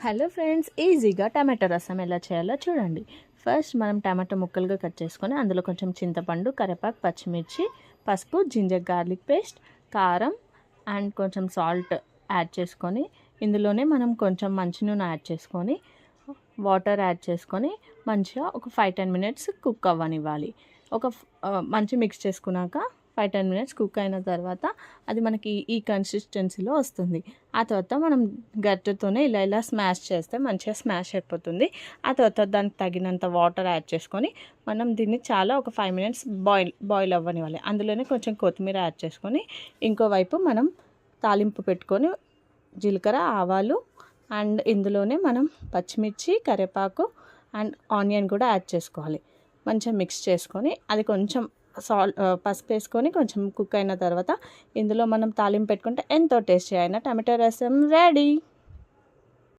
Hello friends, ఈజీగా tomato రసం ఎలా చేయాలో చూడండి. ఫస్ట్ మనం టమాటో ముక్కలుగా కట్ చేసుకొని అందులో కొంచెం చింతపండు, కరివేపాకు, పచ్చిమిర్చి, పసుపు, జింజర్ గార్లిక్ పేస్ట్, కారం అండ్ కొంచెం సాల్ట్ యాడ్ చేసుకొని ఇందులోనే మనం కొంచెం మంచినూనె యాడ్ చేసుకొని వాటర్ యాడ్ చేసుకొని మంచిగా ఒక 5-10 మినిట్స్ కుక్ అవ్వనివ్వాలి. మంచి మిక్స్ చేసుకున్నాక 5-10 మినిట్స్ కుక్ అయిన తర్వాత అది మనకి ఈ కన్సిస్టెన్సీలో వస్తుంది. ఆ తర్వాత మనం గరిటెతోనే ఇలా స్మాష్ చేస్తే మంచిగా స్మాష్ అయిపోతుంది. ఆ తర్వాత దానికి తగినంత వాటర్ యాడ్ చేసుకొని మనం దీన్ని ఒక 5 మినిట్స్ బాయిల్ అవ్వనివ్వాలి. అందులోనే కొంచెం కొత్తిమీర యాడ్ చేసుకొని ఇంకోవైపు మనం తాలింపు పెట్టుకొని జీలకర్ర, ఆవాలు అండ్ ఇందులోనే మనం పచ్చిమిర్చి, కరివేపాకు అండ్ ఆనియన్ కూడా యాడ్ చేసుకోవాలి. మంచిగా మిక్స్ చేసుకొని అది కొంచెం పసుపు వేసుకొని కొంచెం కుక్ అయిన తర్వాత ఇందులో మనం తాలింపు పెట్టుకుంటే ఎంతో టేస్టీ అయిన టమాటో రసం రెడీ.